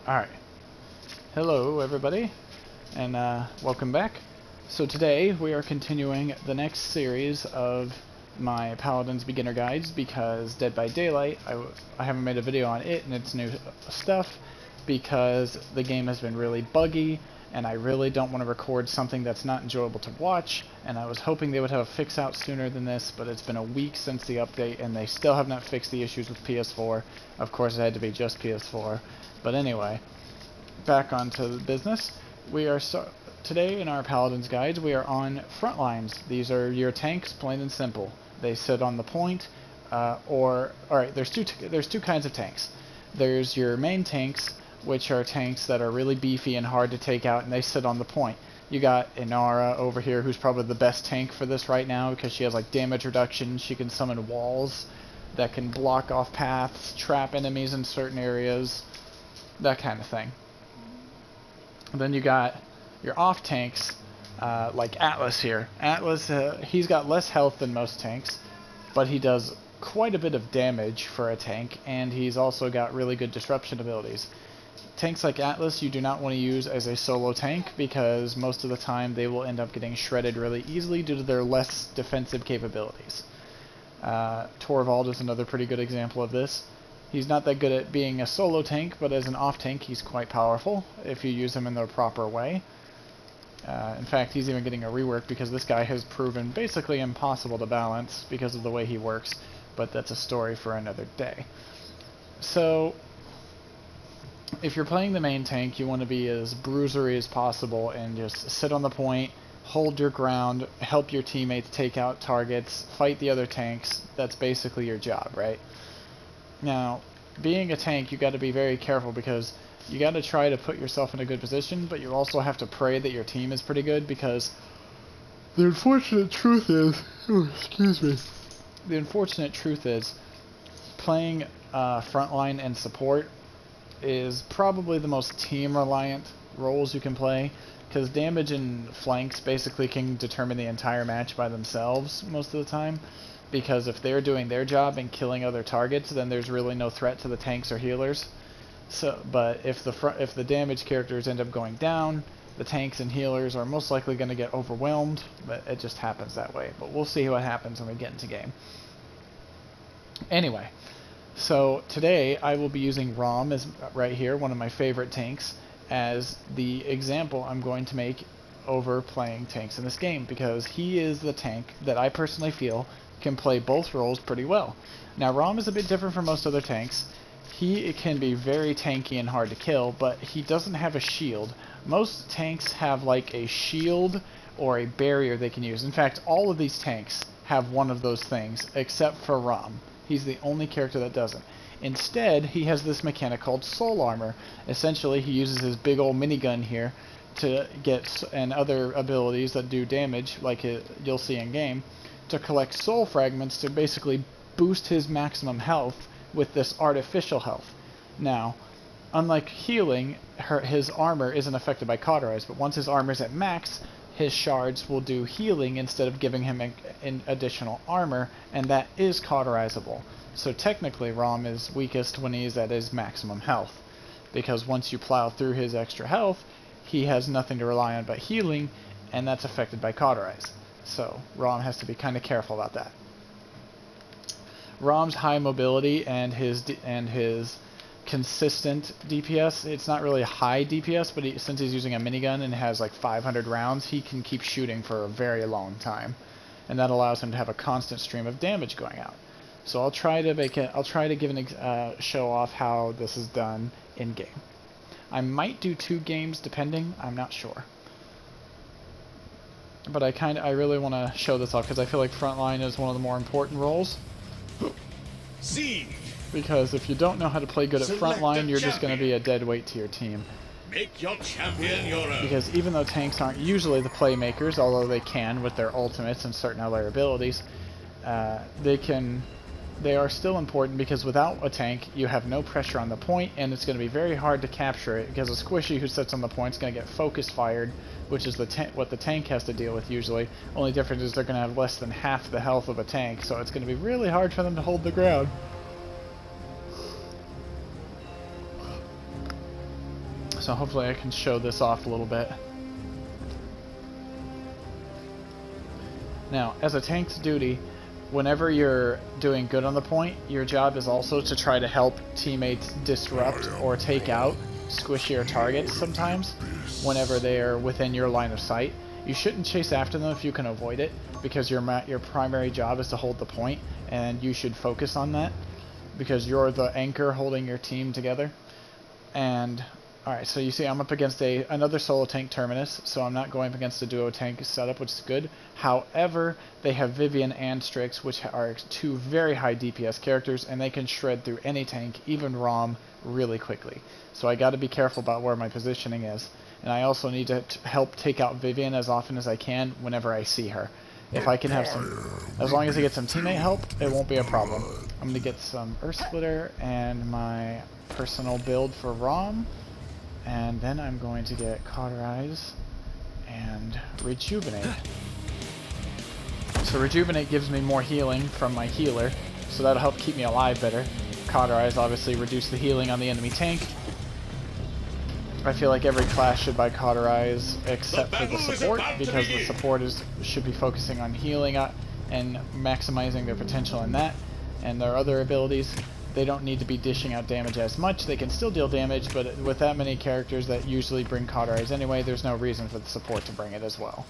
Alright, hello everybody, and welcome back. So today we are continuing the next series of my Paladins beginner guides because Dead by Daylight, I haven't made a video on it and its new stuff because the game has been really buggy and I really don't want to record something that's not enjoyable to watch, and I was hoping they would have a fix out sooner than this, but it's been a week since the update and they still have not fixed the issues with PS4. Of course it had to be just PS4. But anyway, back onto the business. We are today in our Paladins guides, we are on frontlines. These are your tanks, plain and simple. They sit on the point, alright, there's two kinds of tanks. There's your main tanks, which are tanks that are really beefy and hard to take out, and they sit on the point. You got Inara over here, who's probably the best tank for this right now because she has like damage reduction. She can summon walls that can block off paths, trap enemies in certain areas, that kind of thing. And then you got your off tanks, like Atlas here. Atlas, he's got less health than most tanks, but he does quite a bit of damage for a tank, and he's also got really good disruption abilities. Tanks like Atlas you do not want to use as a solo tank because most of the time they will end up getting shredded really easily due to their less defensive capabilities. Torvald is another pretty good example of this. He's not that good at being a solo tank, but as an off tank he's quite powerful if you use him in the proper way. In fact, he's even getting a rework because this guy has proven basically impossible to balance because of the way he works, but that's a story for another day. So, if you're playing the main tank, you want to be as bruisery as possible and just sit on the point, hold your ground, help your teammates take out targets, fight the other tanks. That's basically your job, right? Now, being a tank, you got to be very careful because you got to try to put yourself in a good position, but you also have to pray that your team is pretty good because the unfortunate truth is, the unfortunate truth is playing frontline and support is probably the most team-reliant roles you can play, because damage and flanks basically can determine the entire match by themselves most of the time, because if they're doing their job and killing other targets, then there's really no threat to the tanks or healers. But if the damage characters end up going down, the tanks and healers are most likely going to get overwhelmed, but it just happens that way. But we'll see what happens when we get into game. Anyway, so today I will be using Rom as right here, one of my favorite tanks, as the example I'm going to make over playing tanks in this game, because he is the tank that I personally feel can play both roles pretty well. Now Rom is a bit different from most other tanks. He can be very tanky and hard to kill, but he doesn't have a shield. Most tanks have like a shield or a barrier they can use. In fact, all of these tanks have one of those things except for Rom. He's the only character that doesn't. Instead, he has this mechanic called soul armor. Essentially, he uses his big old minigun here to get, and other abilities that do damage, like you'll see in game, to collect soul fragments to basically boost his maximum health with this artificial health. Now, unlike healing, his armor isn't affected by cauterize, but once his armor's at max, his shards will do healing instead of giving him an additional armor, and that is cauterizable. So technically Rom is weakest when he's at his maximum health, because once you plow through his extra health, he has nothing to rely on but healing, and that's affected by cauterize. So Rom has to be kind of careful about that. Rom's high mobility and his consistent DPS, it's not really high DPS, but since he's using a minigun and has like 500 rounds, he can keep shooting for a very long time, and that allows him to have a constant stream of damage going out. So I'll try to give an show off how this is done in game. I might do 2 games depending, I'm not sure, but I really want to show this off because I feel like frontline is one of the more important roles. Siege. Because if you don't know how to play good at frontline, you're just going to be a dead weight to your team. Make your champion your own. Because even though tanks aren't usually the playmakers, although they can with their ultimates and certain other abilities, they are still important because without a tank, you have no pressure on the point, and it's going to be very hard to capture it because a squishy who sits on the point is going to get focus fired, which is what the tank has to deal with usually. Only difference is they're going to have less than half the health of a tank, so it's going to be really hard for them to hold the ground. So hopefully I can show this off a little bit. Now, as a tank's duty, whenever you're doing good on the point, your job is also to try to help teammates disrupt or take out squishier targets sometimes whenever they are within your line of sight. You shouldn't chase after them if you can avoid it, because your primary job is to hold the point, and you should focus on that because you're the anchor holding your team together. And alright, so you see I'm up against another solo tank Terminus, so I'm not going up against a duo tank setup, which is good. However, they have Vivian and Strix, which are two very high DPS characters, and they can shred through any tank, even ROM, really quickly. So I gotta be careful about where my positioning is. And I also need to help take out Vivian as often as I can whenever I see her. If I can have some, as long as I get some teammate help, it won't be a problem. I'm gonna get some Earth Splitter and my personal build for ROM. And then I'm going to get Cauterize and Rejuvenate. So Rejuvenate gives me more healing from my healer, so that'll help keep me alive better. Cauterize obviously reduce the healing on the enemy tank. I feel like every class should buy Cauterize except for the support, because the support should be focusing on healing and maximizing their potential in that, and their other abilities. They don't need to be dishing out damage as much. They can still deal damage, but with that many characters that usually bring Cauterize anyway, there's no reason for the support to bring it as well.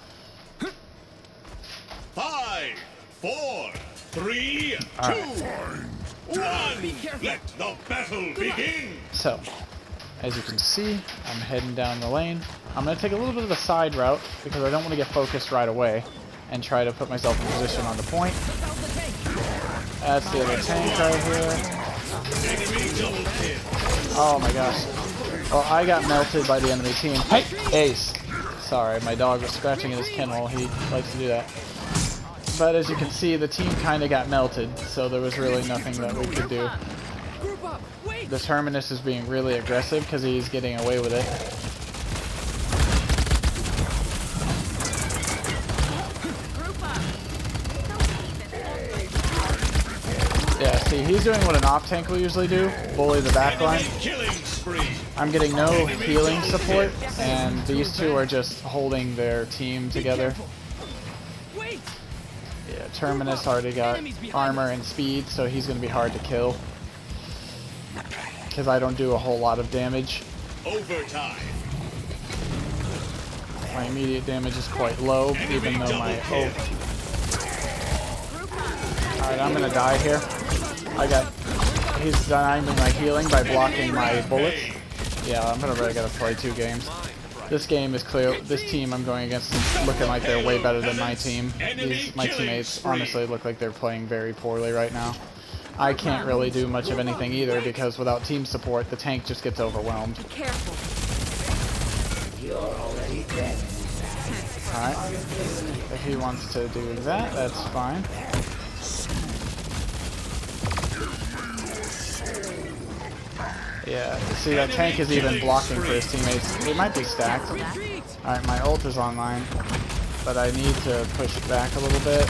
5, 4, 3, 2, 1. Let the battle begin. So, as you can see, I'm heading down the lane. I'm going to take a little bit of a side route because I don't want to get focused right away and try to put myself in position on the point. That's the other tank right here. Oh my gosh. Well, I got melted by the enemy team. Hey! Ace! Sorry, my dog was scratching at his kennel. He likes to do that. But as you can see, the team kind of got melted, so there was really nothing that we could do. The Terminus is being really aggressive because he's getting away with it. Yeah, see, he's doing what an off-tank will usually do, bully the backline. I'm getting no healing support, and these two are just holding their team together. Yeah, Terminus already got armor and speed, so he's going to be hard to kill. Because I don't do a whole lot of damage. Overtime. My immediate damage is quite low, even though my... Oh. Alright, I'm going to die here. He's denying me my healing by blocking my bullets. Yeah, I'm gonna really gotta play 2 games. This game is clear. This team I'm going against is looking like they're way better than my team. My teammates honestly look like they're playing very poorly right now. I can't really do much of anything either because without team support, the tank just gets overwhelmed. Alright. If he wants to do that, that's fine. Yeah, see that tank is even blocking for his teammates. They might be stacked. Alright, my ult is online, but I need to push it back a little bit.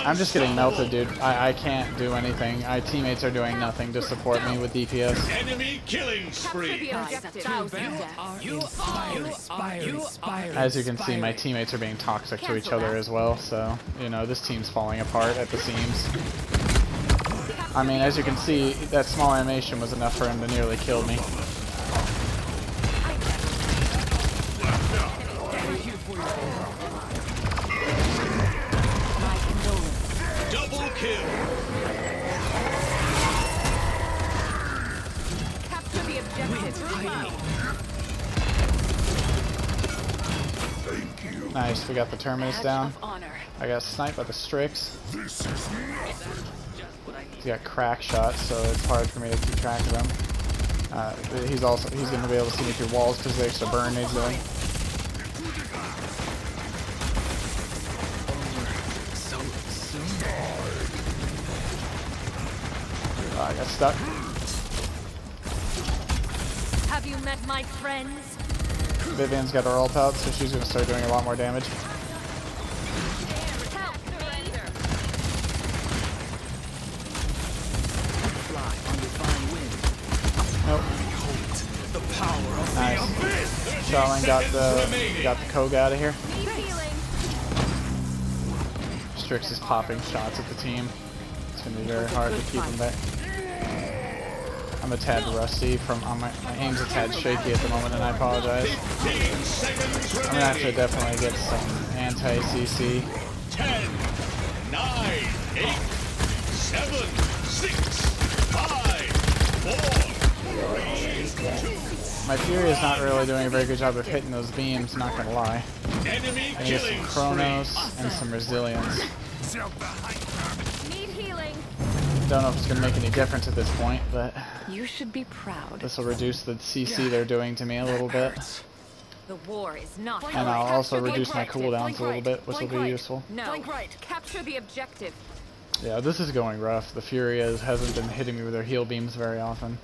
I'm just getting melted, dude. I can't do anything. My teammates are doing nothing to support me with DPS. Enemy killing spree. As you can see, my teammates are being toxic to each other as well, so, you know, this team's falling apart at the seams. I mean, as you can see, that small animation was enough for him to nearly kill me. Double kill. Capture the objective. Nice, we got the Terminus down. I got sniped by the Strix. He's got crack shots, so it's hard for me to keep track of him. He's going to be able to see me through walls because of the extra burn he's doing. Oh, I got stuck. Have you met my friends? Vivian's got her ult out, so she's going to start doing a lot more damage. Nope. the power of Nice. the abyss. Shaolin got the Koga out of here. Need healing. Strix is popping shots at the team. It's gonna be very hard to keep him back. I'm a tad rusty my aim's a tad shaky at the moment, and I apologize. 15 seconds I'm gonna have to remaining. definitely get some anti-CC. 10, 9, 8, 7, 6, 5, 4, 3, 2. My Fury is not really doing a very good job of hitting those beams, not gonna lie. Enemy I need some killing Chronos spree. and some Resilience. Need healing. Don't know if it's gonna make any difference at this point, but You should be proud. this will reduce the CC they're doing to me a little bit. The war is not. And I'll also reduce my Capture the cooldowns objective. a little bit, which will Flank be right. useful. No. Capture the objective. Yeah, this is going rough. The Fury hasn't been hitting me with their heal beams very often,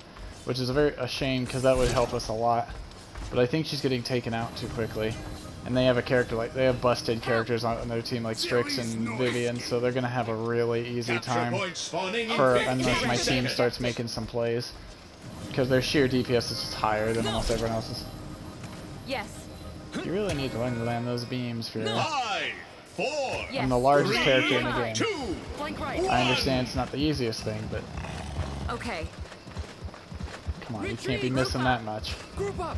which is a shame because that would help us a lot. But I think she's getting taken out too quickly. And they have a character they have busted characters on their team like Strix and Vivian, so they're gonna have a really easy Capture time point spawning in unless my 15 team seconds. starts making some plays. Because their sheer DPS is just higher than almost everyone else's. Yes. You really need to learn to land those beams, Fury. 5, 4, Yes. I'm the largest 3, character in the game. 2, Flank right. 1. I understand it's not the easiest thing, but Okay. come on, you can't be missing that much. Group up.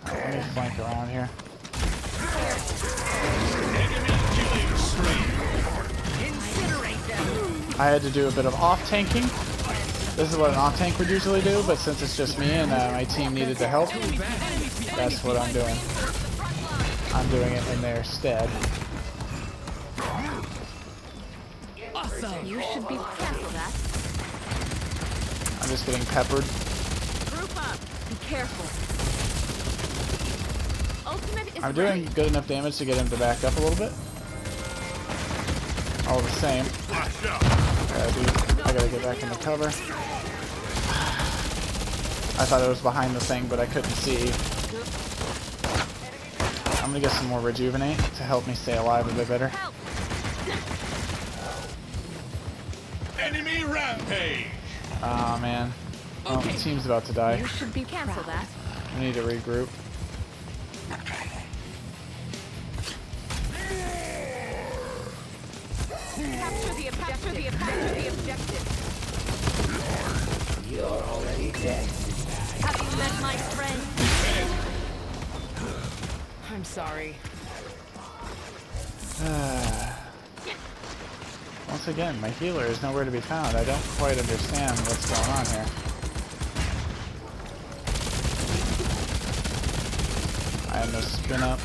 Alright, let me flank around here. Enemy killing spree. Incinerate them. I had to do a bit of off-tanking. This is what an off-tank would usually do, but since it's just me and my team needed to help, that's what I'm doing. I'm doing it in their stead. Awesome. You should be proud of that. I'm just getting peppered. Group up. Be careful. Ultimate is I'm doing good enough damage to get him to back up a little bit. All the same. I gotta get back in the cover. I thought it was behind the thing, but I couldn't see. I'm gonna get some more Rejuvenate to help me stay alive a bit better. Help. Enemy rampage. Aw, man. Oh, the team's about to die. You should be cancel that. We need to regroup. Capture the objective. You're already dead. Have you met my friend? I'm sorry. Once again, my healer is nowhere to be found. I don't quite understand what's going on here. I have no spin up.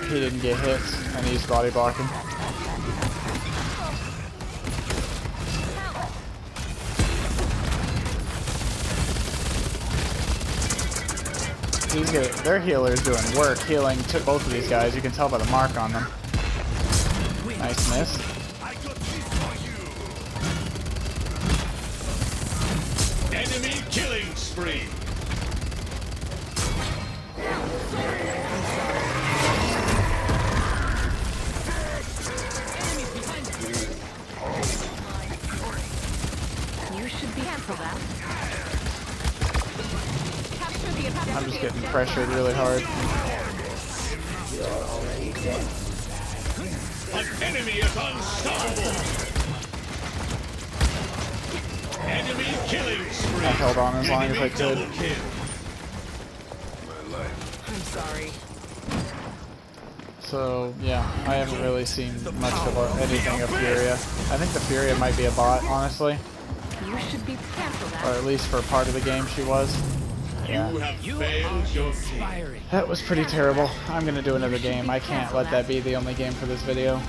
He didn't get hit, and he's body blocking. Their healer is doing work, healing to both of these guys. You can tell by the mark on them. Nice miss. Enemy killing spree. You should be cancel that. Capture the objective. I'm just getting pressured really hard. An enemy is unstoppable. Enemy killing spree. I held on as long as I Enemy could. double kill. I'm sorry. So, yeah, I haven't really seen much of anything of Furia. I think the Furia might be a bot, honestly. You should be cancel Or that. at least for part of the game she was. Yeah. You have failed your team. That was pretty terrible. I'm gonna do another game. I can't let that be the only game for this video.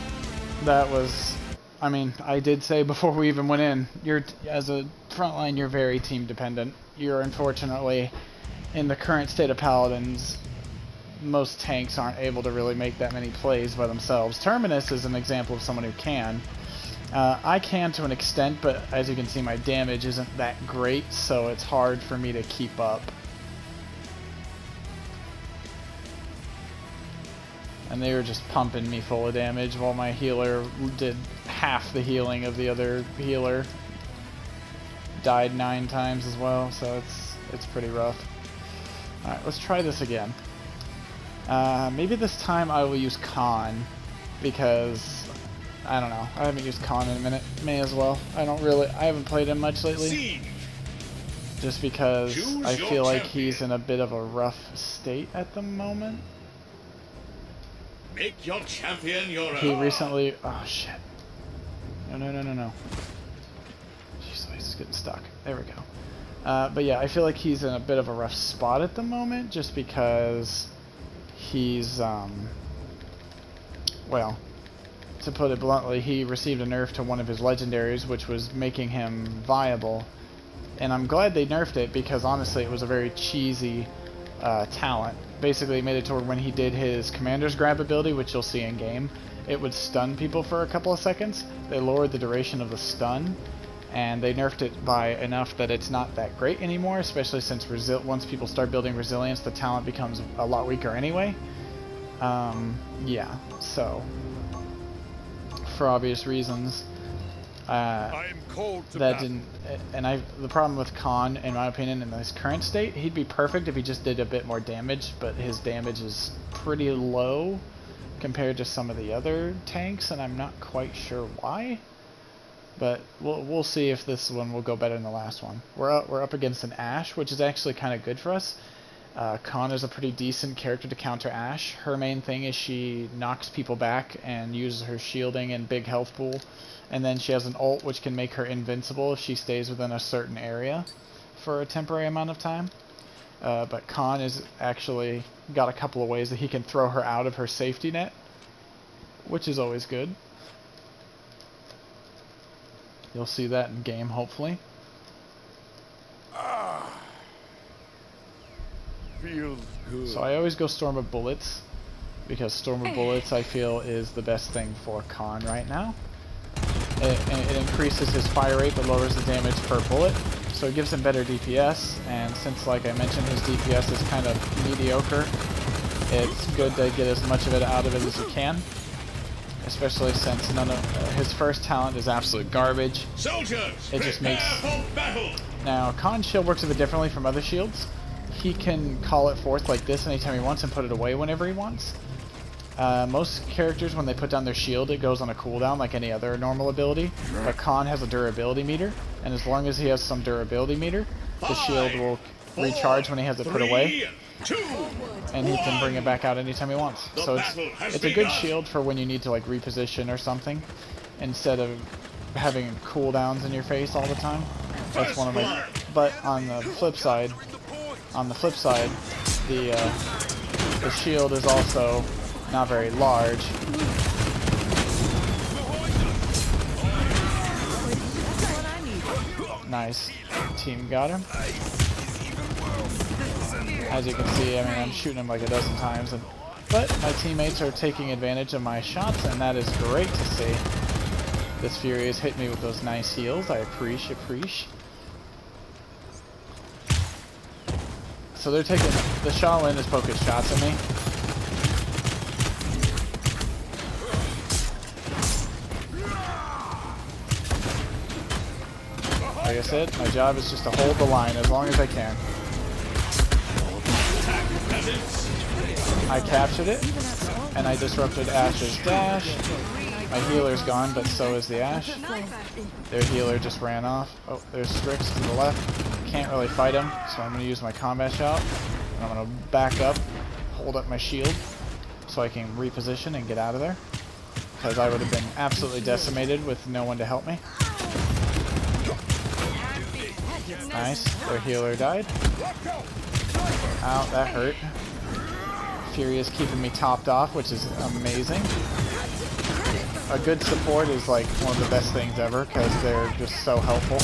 That was... I mean, I did say before we even went in, as a frontline, you're very team dependent. You're unfortunately, in the current state of Paladins, most tanks aren't able to really make that many plays by themselves. Terminus is an example of someone who can. I can to an extent, but as you can see, my damage isn't that great, so it's hard for me to keep up. And they were just pumping me full of damage while my healer did half the healing of the other healer. Died 9 times as well, so it's pretty rough. Alright, let's try this again. Maybe this time I will use Khan, because I don't know. I haven't used Khan in a minute. May as well. I haven't played him much lately. Just because I feel like he's in a bit of a rough state at the moment. Make your champion your He own. recently... Oh, shit. No. Jeez, he's just getting stuck. There we go. But yeah, I feel like he's in a bit of a rough spot at the moment, just because he's, well, to put it bluntly, he received a nerf to one of his legendaries, which was making him viable. And I'm glad they nerfed it, because honestly it was a very cheesy talent. Basically it made it to where when he did his commander's grab ability, which you'll see in game, it would stun people for a couple of seconds. They lowered the duration of the stun, and they nerfed it by enough that it's not that great anymore, especially since once people start building resilience, the talent becomes a lot weaker anyway. Yeah, so for obvious reasons, I'm cold to that battle. didn't. And the problem with Khan, in my opinion, in his current state, he'd be perfect if he just did a bit more damage, but his damage is pretty low compared to some of the other tanks, and I'm not quite sure why. But we'll see if this one will go better than the last one. We're up against an Ashe, which is actually kind of good for us. Khan is a pretty decent character to counter Ashe. Her main thing is she knocks people back and uses her shielding and big health pool. And then she has an ult which can make her invincible if she stays within a certain area for a temporary amount of time. But Khan is actually got a couple of ways that he can throw her out of her safety net, which is always good. You'll see that in game, hopefully. Feels good. So I always go Storm of Bullets, because Storm of Bullets I feel is the best thing for Khan right now. It increases his fire rate but lowers the damage per bullet, so it gives him better DPS, and since, like I mentioned, his DPS is kind of mediocre, it's good to get as much of it out of it as you can, especially since none of his first talent is absolute garbage. Soldiers, It just prepare makes... for battle. Now, Khan's shield works a bit differently from other shields. He can call it forth like this anytime he wants and put it away whenever he wants. Most characters, when they put down their shield, it goes on a cooldown like any other normal ability. But Khan has a durability meter, and as long as he has some durability meter, the shield will recharge when he has it put away, 2, and he can bring it back out anytime he wants. So it's a good shield for when you need to like reposition or something, instead of having cooldowns in your face all the time. That's one of my. But on the flip side, the shield is also not very large. Nice. Team got him. As you can see, I mean, I'm shooting him like a dozen times, but my teammates are taking advantage of my shots, and that is great to see. This Fury has hit me with those nice heals. I appreciate. So they're taking... The Shaolin is poking shots at me. Like I said, my job is just to hold the line as long as I can. I captured it, and I disrupted Ashe's dash. My healer's gone, but so is the Ashe. Their healer just ran off. Oh, there's Strix to the left. Can't really fight him, so I'm going to use my combat shout. And I'm going to back up, hold up my shield, so I can reposition and get out of there. Because I would have been absolutely decimated with no one to help me. Nice. Their healer died. Ow, that hurt. Fury is keeping me topped off, which is amazing. A good support is like one of the best things ever, because they're just so helpful.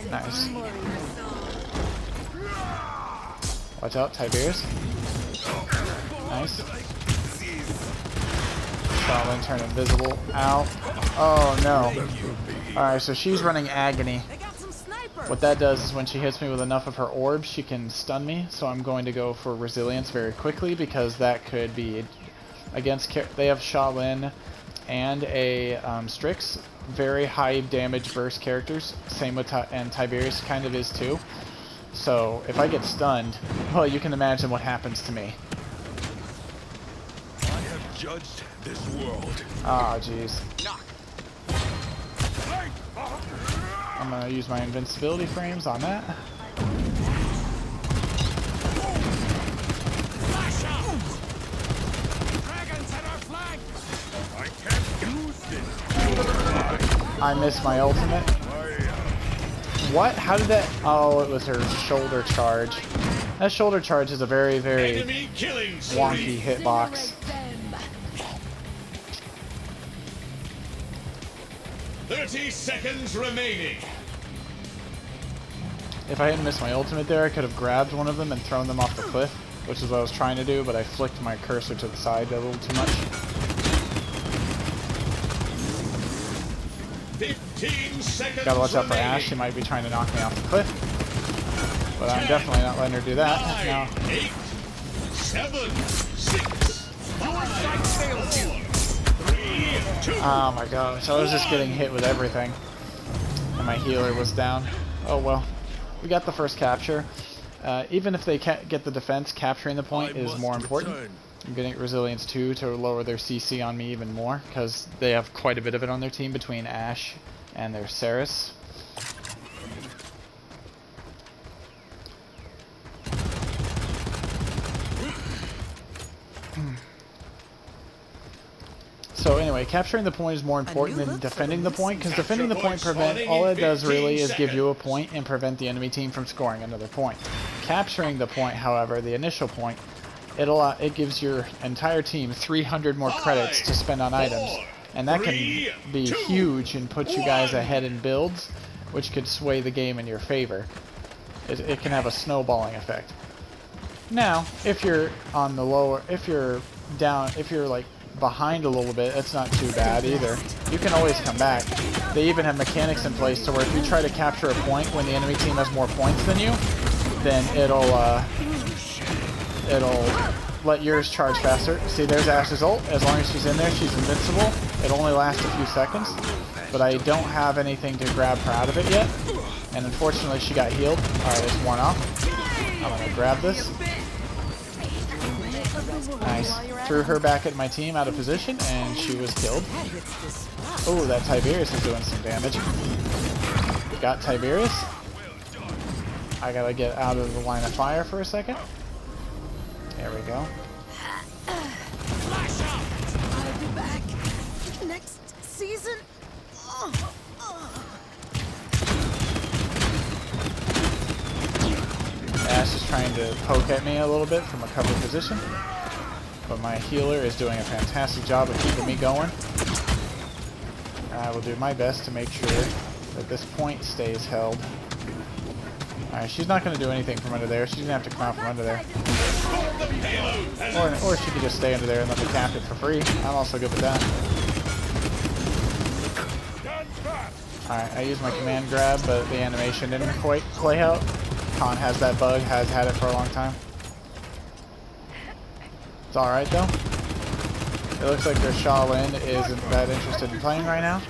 Nice. Watch out, Tiberius. Nice. Shaolin turn invisible. Ow. Oh no. Alright, so she's running Agony. They got some snipers. What that does is when she hits me with enough of her orbs, she can stun me. So I'm going to go for resilience very quickly because that could be against. They have Shaolin and a Strix, very high damage burst characters. Same with and Tiberius kind of is too. So if I get stunned, well, you can imagine what happens to me. I have judged this world. Ah, jeez. I'm gonna use my invincibility frames on that. Flash out! Dragons at our flank! I can't use this. I missed my ultimate. What? How did that? Oh, it was her shoulder charge. That shoulder charge is a very, very Enemy killing wonky hitbox. 30 seconds remaining. If I hadn't missed my ultimate there, I could have grabbed one of them and thrown them off the cliff, which is what I was trying to do, but I flicked my cursor to the side a little too much. 15 seconds Gotta watch out for remaining. Ash, she might be trying to knock me off the cliff. But I'm definitely not letting her do that. 9, 8, 7, 6, 5, 4, 3, 2. Oh my gosh, I was just getting hit with everything. And my healer was down. Oh well. We got the first capture. Even if they can't get the defense, capturing the point is more important. I'm getting Resilience 2 to lower their CC on me even more, because they have quite a bit of it on their team between Ash and their Ceres. So anyway, capturing the point is more important than defending the point, because defending the point all it does really is give you a point and prevent the enemy team from scoring another point. Capturing the point, however, the initial point, it gives your entire team 300 more credits to spend on items, and that can be huge and put you guys ahead in builds, which could sway the game in your favor. It can have a snowballing effect. Now, if you're on the lower, if you're down, if you're like behind a little bit, it's not too bad either. You can always come back. They even have mechanics in place to where if you try to capture a point when the enemy team has more points than you, then it'll let yours charge faster. See, there's Ash's ult. As long as she's in there, she's invincible. It only lasts a few seconds, but I don't have anything to grab her out of it yet, and unfortunately she got healed. Alright, it's worn off. I'm gonna grab this. Nice. Threw her back at my team out of position, and she was killed. Oh, that Tiberius is doing some damage. Got Tiberius. I gotta get out of the line of fire for a second. There we go. I'll be back next season. Ash is trying to poke at me a little bit from a cover position, but my healer is doing a fantastic job of keeping me going. I will do my best to make sure that this point stays held. Alright, she's not going to do anything from under there. She's going to have to come out from under there. Or she could just stay under there and let me cap it for free. I'm also good with that. Alright, I used my command grab, but the animation didn't quite play out. Khan has that bug, has had it for a long time. It's alright though. It looks like their Shaolin isn't that interested in playing right now.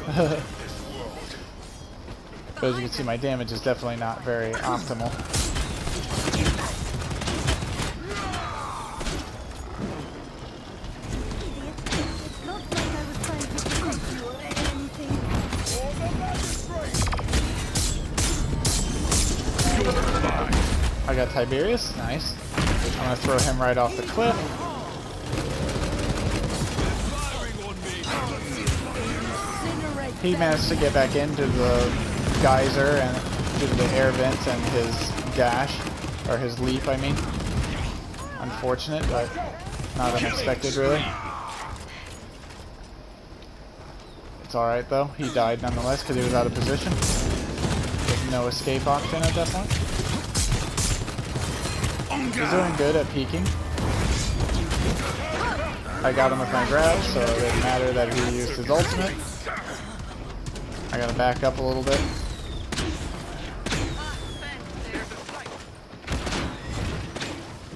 But as you can see, my damage is definitely not very optimal. I got Tiberius, nice. I'm gonna throw him right off the cliff. He managed to get back into the geyser and due to the air vents and his dash, or his leap, I mean. Unfortunate, but not unexpected, really. It's alright though. He died nonetheless because he was out of position. There's no escape option at that point. He's doing good at peeking. I got him with my grab, so it didn't matter that he used his ultimate. I gotta back up a little bit.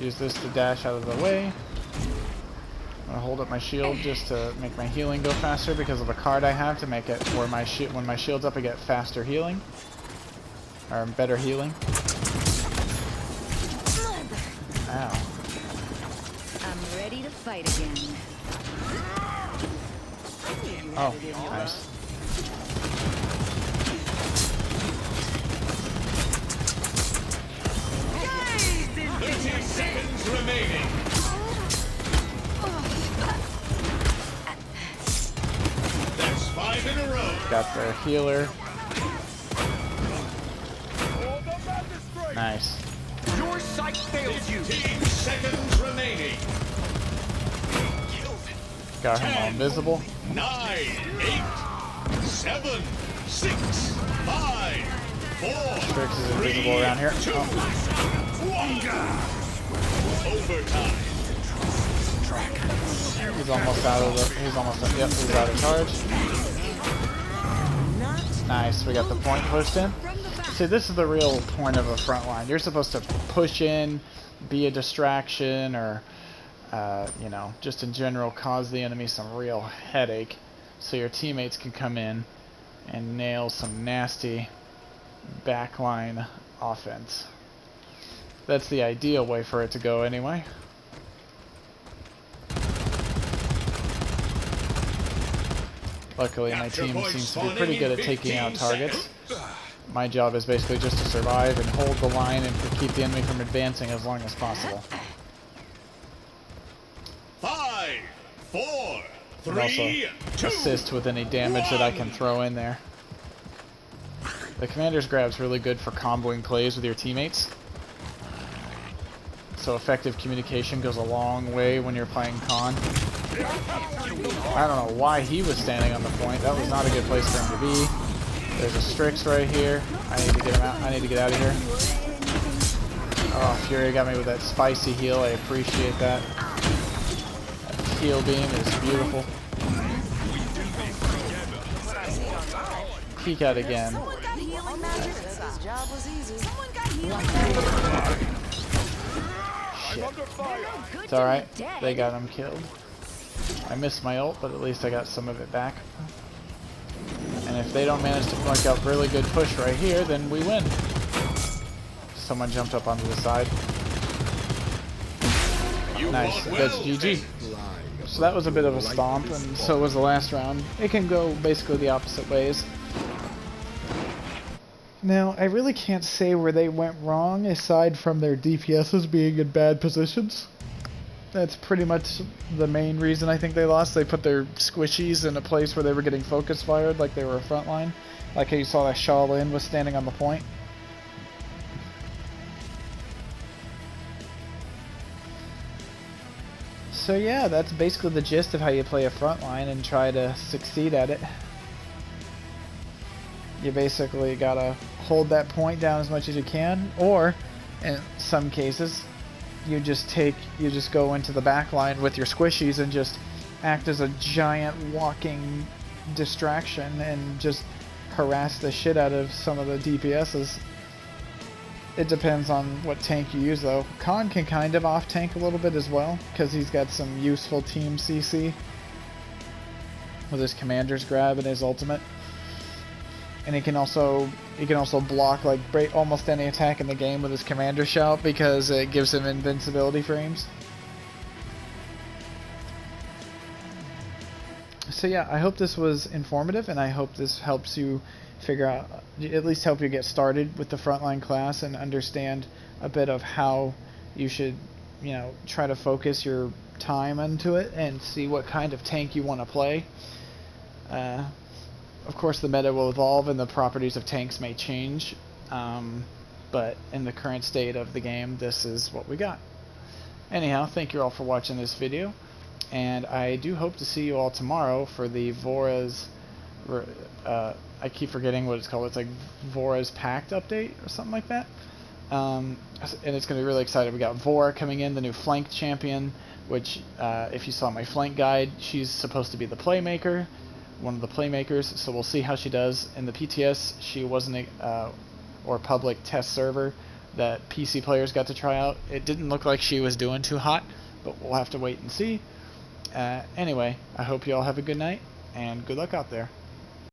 use this to dash out of the way. I'm gonna hold up my shield just to make my healing go faster because of a card I have to make it where my when my shield's up I get faster healing. Or better healing. Ow. I'm ready to fight again. Oh, nice. 30 seconds remaining. That's 5 in a row. Got the healer. Nice. Your sight fails you. 15 seconds remaining. Got him all invisible. 9, 8, 7, 6, 5, 4, Strix is invisible around here. 2, Oh. 1. Overtime. He's almost out of the. He's almost. Yep, he's out of charge. Nice. We got the point pushed in. See, this is the real point of a front line. You're supposed to push in, be a distraction, or you know, just in general cause the enemy some real headache, so your teammates can come in and nail some nasty backline offense. That's the ideal way for it to go anyway. Luckily, my team seems to be pretty good at taking out targets. My job is basically just to survive and hold the line and to keep the enemy from advancing as long as possible. 5, 4, And also 3, 2, assist with any damage that I can throw in there. The commander's grab's really good for comboing plays with your teammates. So effective communication goes a long way when you're playing con. I don't know why he was standing on the point. That was not a good place for him to be. There's a Strix right here. I need to get him out. I need to get out of here. Oh, Fury got me with that spicy heal. I appreciate that. That heal beam is beautiful. Peek out again. Shit. It's alright. They got him killed. I missed my ult, but at least I got some of it back. And if they don't manage to mark out really good push right here, then we win. Someone jumped up onto the side. Nice. That's GG. So that was a bit of a stomp, and so was the last round. It can go basically the opposite ways. Now, I really can't say where they went wrong, aside from their DPSs being in bad positions. That's pretty much the main reason I think they lost. They put their squishies in a place where they were getting focus fired like they were a front line. Like how you saw that Shaolin was standing on the point. So yeah, that's basically the gist of how you play a front line and try to succeed at it. You basically gotta hold that point down as much as you can, or in some cases you just go into the back line with your squishies and just act as a giant walking distraction and just harass the shit out of some of the DPSs. It depends on what tank you use though. Khan can kind of off tank a little bit as well because he's got some useful team CC with his commander's grab and his ultimate. And he can also block like almost any attack in the game with his commander shout because it gives him invincibility frames. So yeah, I hope this was informative, and I hope this helps you figure out, at least help you get started with the frontline class and understand a bit of how you should, you know, try to focus your time into it and see what kind of tank you want to play. Of course, the meta will evolve and the properties of tanks may change, but in the current state of the game, this is what we got. Anyhow, thank you all for watching this video, and I do hope to see you all tomorrow for the Vora's, I keep forgetting what it's called, it's like Vora's Pact update or something like that. And it's going to be really exciting. We got Vora coming in, the new flank champion, which if you saw my flank guide, she's supposed to be the playmaker. One of the playmakers, so we'll see how she does. In the PTS, she wasn't or public test server, that PC players got to try out. It didn't look like she was doing too hot, but we'll have to wait and see. Anyway, I hope you all have a good night, and good luck out there.